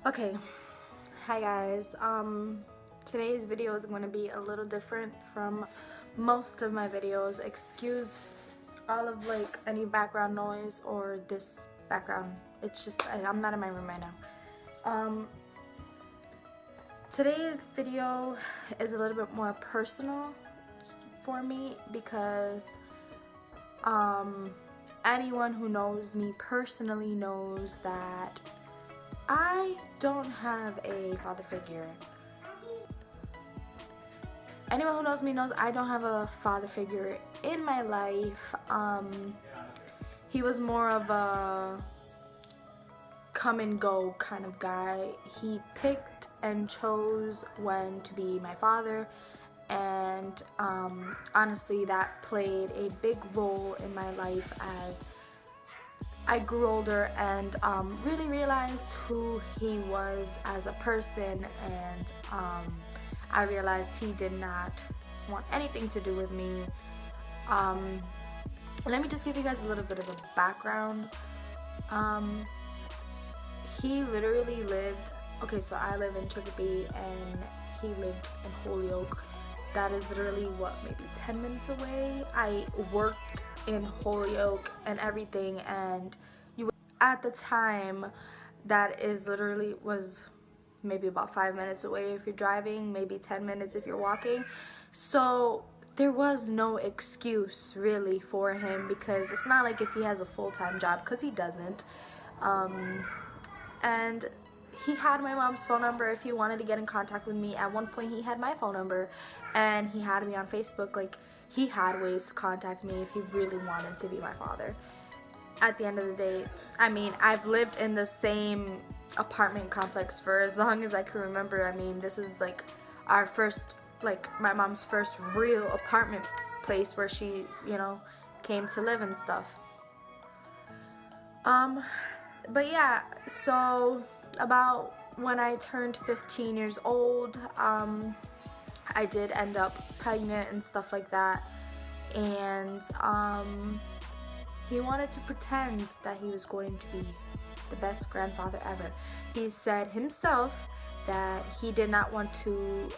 Okay, hi guys. Today's video is going to be a little different from most of my videos. Excuse all of like any background noise or this background. It's just I'm not in my room right now. Today's video is a little bit more personal for me because anyone who knows me personally knows that I don't have a father figure. Anyone who knows me knows I don't have a father figure in my life. He was more of a come and go kind of guy. He picked and chose when to be my father, and honestly that played a big role in my life as I grew older and really realized who he was as a person, and I realized he did not want anything to do with me. Let me just give you guys a little bit of a background. He literally lived, okay, so I live in Chicopee and he lived in Holyoke. That is literally what, maybe 10 minutes away. I worked in Holyoke and everything, and at the time that is literally was maybe about 5 minutes away if you're driving, maybe 10 minutes if you're walking. So there was no excuse really for him, because it's not like if he has a full-time job, because he doesn't. And he had my mom's phone number if he wanted to get in contact with me. At one point he had my phone number and he had me on Facebook. Like, he had ways to contact me if he really wanted to be my father. At the end of the day, I mean, I've lived in the same apartment complex for as long as I can remember. I mean, this is like our first, like my mom's first real apartment place where she, you know, came to live and stuff. But yeah, so about when I turned 15 years old, I did end up pregnant and stuff like that, and he wanted to pretend that he was going to be the best grandfather ever. He said himself that he did not want to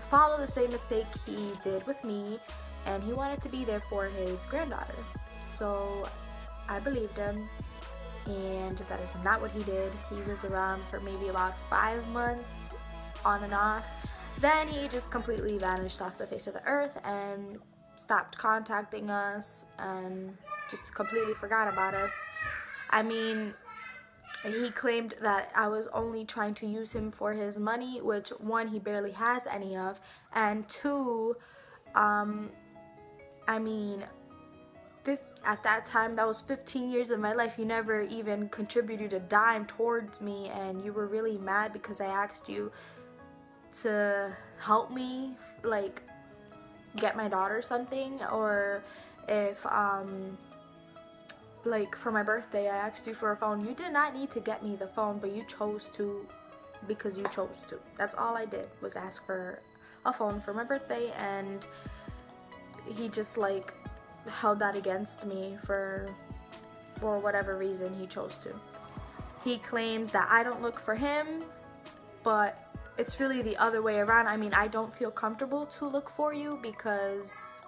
follow the same mistake he did with me, and he wanted to be there for his granddaughter. So I believed him, and that is not what he did. He was around for maybe about 5 months on and off. Then he just completely vanished off the face of the earth and stopped contacting us and just completely forgot about us. I mean, he claimed that I was only trying to use him for his money, which one, he barely has any of, and two, I mean, at that time, that was 15 years of my life. You never even contributed a dime towards me, and you were really mad because I asked you to help me, like, get my daughter something, or if like for my birthday I asked you for a phone. You did not need to get me the phone, but you chose to because you chose to. That's all I did, was ask for a phone for my birthday, and he just like held that against me for whatever reason he chose to. He claims that I don't look for him, but it's really the other way around. I mean, I don't feel comfortable to look for you because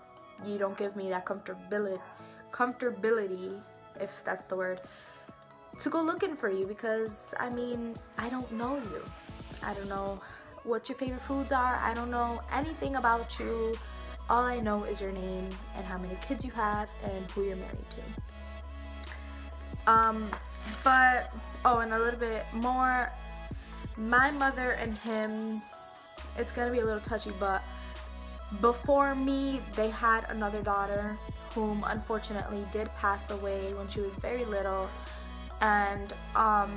you don't give me that comfortability, if that's the word, to go looking for you, because I mean, I don't know you. I don't know what your favorite foods are. I don't know anything about you. All I know is your name and how many kids you have and who you're married to. But, oh, and a little bit more, my mother and him, it's gonna be a little touchy, but before me, they had another daughter whom unfortunately did pass away when she was very little, and I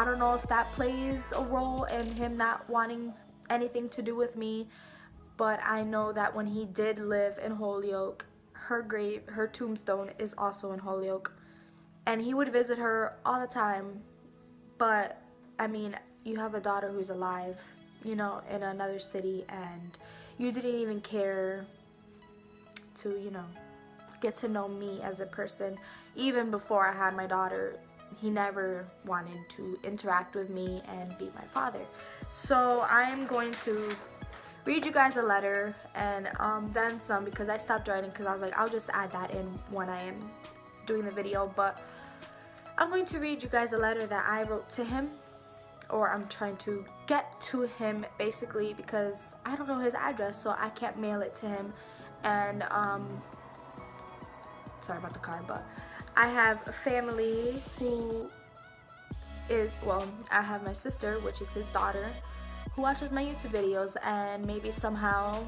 don't know if that plays a role in him not wanting anything to do with me, but I know that when he did live in Holyoke, her tombstone is also in Holyoke, and he would visit her all the time. But I mean, you have a daughter who's alive, you know, in another city, and you didn't even care to, you know, get to know me as a person even before I had my daughter. he never wanted to interact with me and be my father. So I'm going to read you guys a letter and then some, because I stopped writing because I was like, I'll just add that in when I am doing the video. But I'm going to read you guys a letter that I wrote to him, or I'm trying to get to him basically, because I don't know his address, so I can't mail it to him. And sorry about the car, but I have a family who is, well, I have my sister, which is his daughter, who watches my YouTube videos, and maybe somehow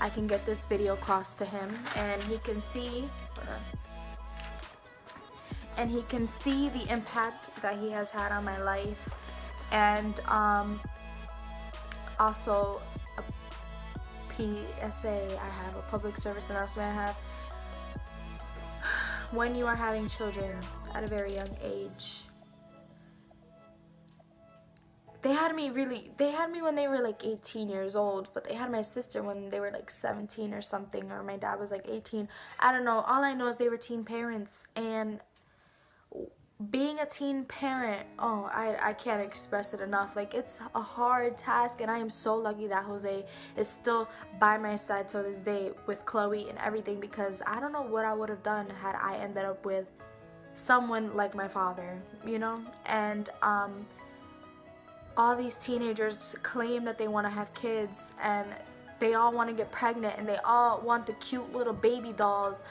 I can get this video across to him and he can see the impact that he has had on my life. And also a PSA, I have a public service announcement. I have, when you are having children at a very young age, they had me when they were like 18 years old, but they had my sister when they were like 17 or something, or my dad was like 18. I don't know. All I know is they were teen parents, and being a teen parent, oh, I can't express it enough. Like, it's a hard task, and I am so lucky that Jose is still by my side to this day with Khloey and everything, because I don't know what I would have done had I ended up with someone like my father, you know? And all these teenagers claim that they want to have kids, and they all want to get pregnant, and they all want the cute little baby dolls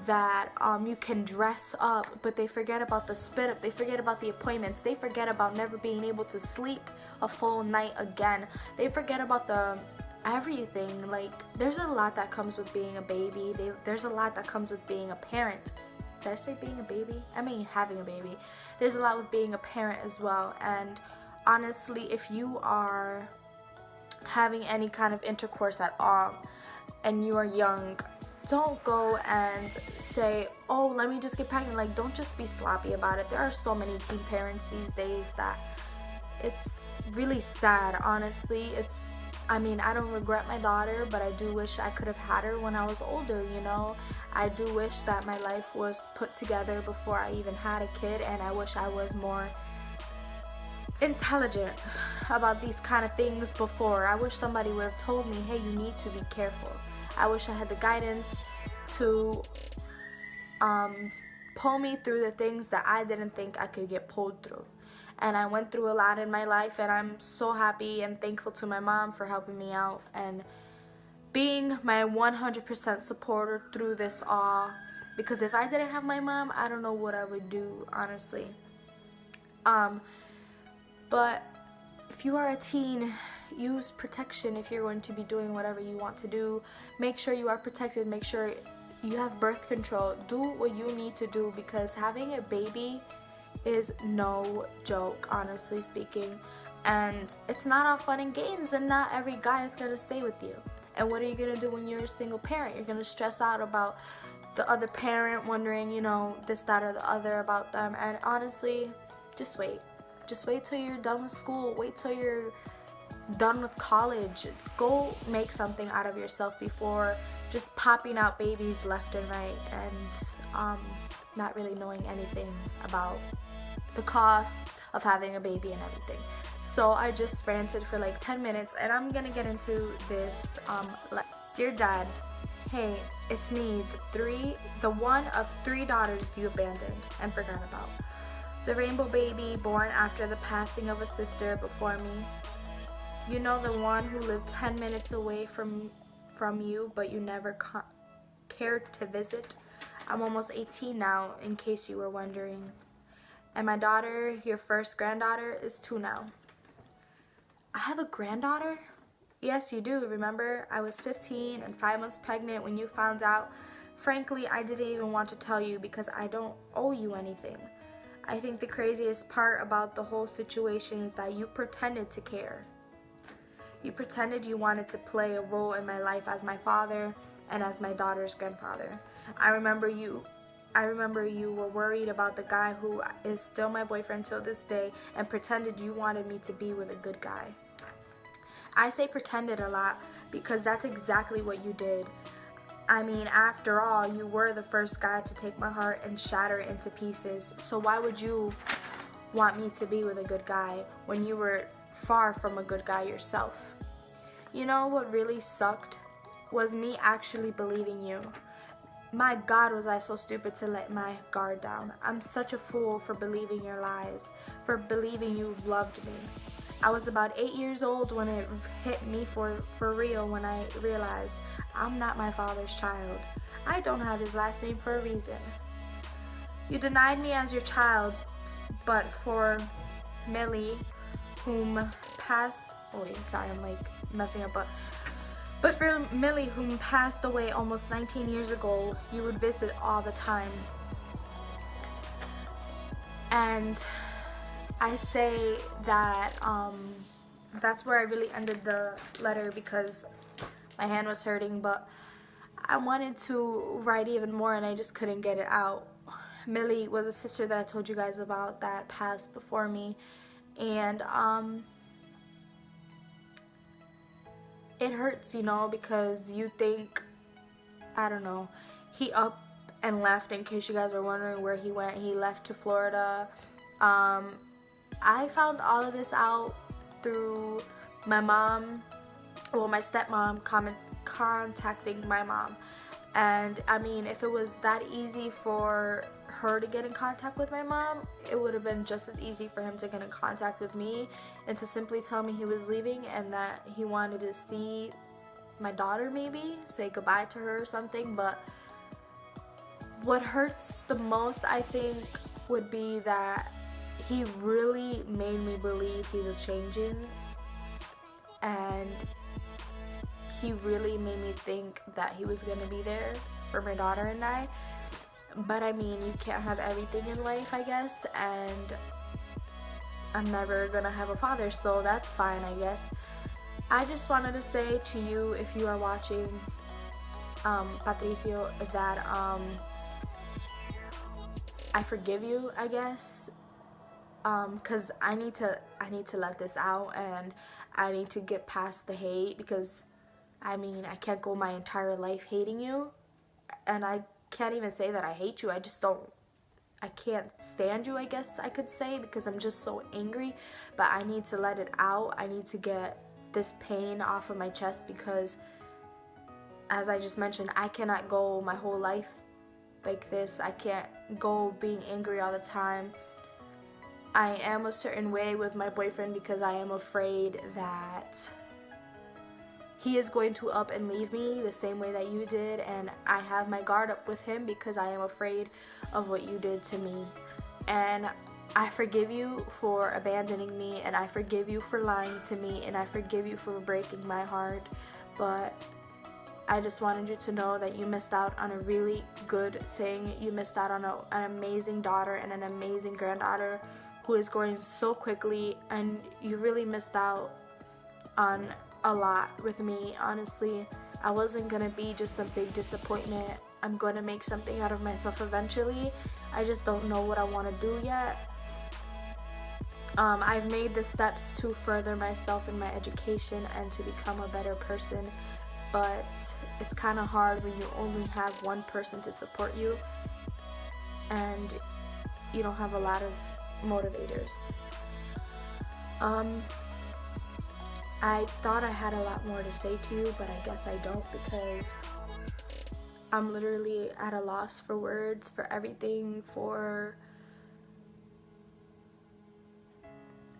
that you can dress up, but they forget about the spit up, they forget about the appointments, they forget about never being able to sleep a full night again, they forget about the everything. Like, there's a lot that comes with being a baby. There's a lot that comes with being a parent. Did I say being a baby? I mean having a baby. There's a lot with being a parent as well. And honestly, if you are having any kind of intercourse at all and you are young, don't go and say, oh, let me just get pregnant. Like, don't just be sloppy about it. There are so many teen parents these days that it's really sad, honestly. I mean, I don't regret my daughter, but I do wish I could have had her when I was older, you know? I do wish that my life was put together before I even had a kid, and I wish I was more intelligent about these kind of things before. I wish somebody would have told me, hey, you need to be careful. I wish I had the guidance to pull me through the things that I didn't think I could get pulled through. And I went through a lot in my life, and I'm so happy and thankful to my mom for helping me out and being my 100% supporter through this all. Because if I didn't have my mom, I don't know what I would do, honestly. But if you are a teen, use protection if you're going to be doing whatever you want to do. Make sure you are protected. Make sure you have birth control. Do what you need to do, because having a baby is no joke, honestly speaking. And it's not all fun and games, and not every guy is going to stay with you. And what are you going to do when you're a single parent? You're going to stress out about the other parent, wondering, you know, this, that, or the other about them. And honestly, just wait. Just wait till you're done with school. Wait till you're done with college. Go make something out of yourself before just popping out babies left and right and not really knowing anything about the cost of having a baby and everything. So I just ranted for like 10 minutes, and I'm gonna get into this. Dear Dad, hey, it's me, the one of 3 daughters you abandoned and forgot about. The rainbow baby born after the passing of a sister before me. You know, the one who lived 10 minutes away from you, but you never cared to visit. I'm almost 18 now, in case you were wondering. And my daughter, your first granddaughter, is 2 now. I have a granddaughter? Yes, you do. Remember, I was 15 and 5 months pregnant when you found out. Frankly, I didn't even want to tell you because I don't owe you anything. I think the craziest part about the whole situation is that you pretended to care. You pretended you wanted to play a role in my life as my father and as my daughter's grandfather. I remember you were worried about the guy who is still my boyfriend till this day, and pretended you wanted me to be with a good guy. I say pretended a lot because that's exactly what you did. I mean, after all, you were the first guy to take my heart and shatter it into pieces. So why would you want me to be with a good guy when you were far from a good guy yourself. You know what really sucked? Was me actually believing you. My God, was I so stupid to let my guard down. I'm such a fool for believing your lies, for believing you loved me. I was about 8 years old when it hit me for real, when I realized I'm not my father's child. I don't have his last name for a reason. You denied me as your child, but for Millie, whom passed, I'm like messing up, but for Millie, whom passed away almost 19 years ago, you would visit all the time. And I say that that's where I really ended the letter because my hand was hurting, but I wanted to write even more and I just couldn't get it out. Millie was a sister that I told you guys about that passed before me, and it hurts, you know, because you think, I don't know, he up and left. In case you guys are wondering where he went, he left to Florida. I found all of this out through my mom, well, my stepmom contacting my mom. And I mean, if it was that easy for her to get in contact with my mom, it would have been just as easy for him to get in contact with me and to simply tell me he was leaving and that he wanted to see my daughter, maybe say goodbye to her or something. But what hurts the most, I think, would be that he really made me believe he was changing, and he really made me think that he was going to be there for my daughter and I. But I mean, you can't have everything in life, I guess, and I'm never going to have a father, so that's fine, I guess. I just wanted to say to you, if you are watching, Patricio, that I forgive you, I guess, because I need to let this out, and I need to get past the hate, because I mean, I can't go my entire life hating you, and I can't even say that I hate you. I can't stand you, I guess I could say, because I'm just so angry. But I need to let it out. I need to get this pain off of my chest, because as I just mentioned, I cannot go my whole life like this. I can't go being angry all the time. I am a certain way with my boyfriend because I am afraid that he is going to up and leave me the same way that you did, and I have my guard up with him because I am afraid of what you did to me. And I forgive you for abandoning me, and I forgive you for lying to me, and I forgive you for breaking my heart. But I just wanted you to know that you missed out on a really good thing. You missed out on an amazing daughter and an amazing granddaughter who is growing so quickly, and you really missed out on a lot with me. Honestly, I wasn't gonna be just a big disappointment. I'm gonna make something out of myself eventually. I just don't know what I want to do yet. I've made the steps to further myself in my education and to become a better person, but it's kind of hard when you only have one person to support you and you don't have a lot of motivators. I thought I had a lot more to say to you, but I guess I don't, because I'm literally at a loss for words, for everything, for,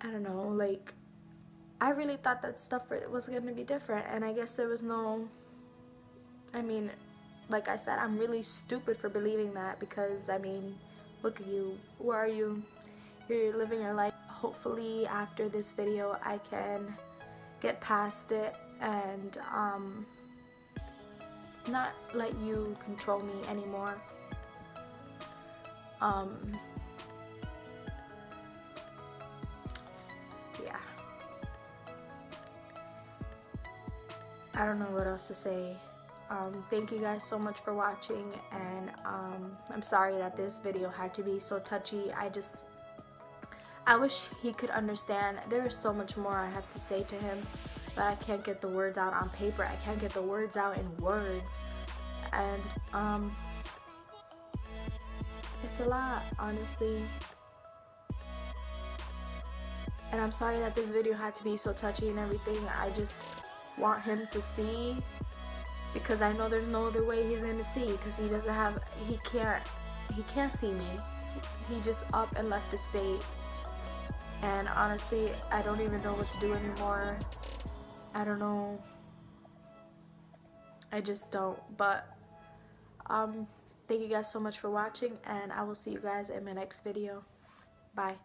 I don't know, like, I really thought that stuff was going to be different, and I guess there was no, I mean, like I said, I'm really stupid for believing that, because, I mean, look at you, where are you? You're living your life. Hopefully after this video I can get past it and not let you control me anymore. Yeah, I don't know what else to say. Thank you guys so much for watching, and I'm sorry that this video had to be so touchy. I wish he could understand. There is so much more I have to say to him, but I can't get the words out on paper. I can't get the words out in words. And it's a lot, honestly. And I'm sorry that this video had to be so touchy and everything. I just want him to see, because I know there's no other way he's gonna see, because he can't see me. He just up and left the state, and honestly I don't even know what to do anymore. I don't know, I just don't. But thank you guys so much for watching, and I will see you guys in my next video. Bye.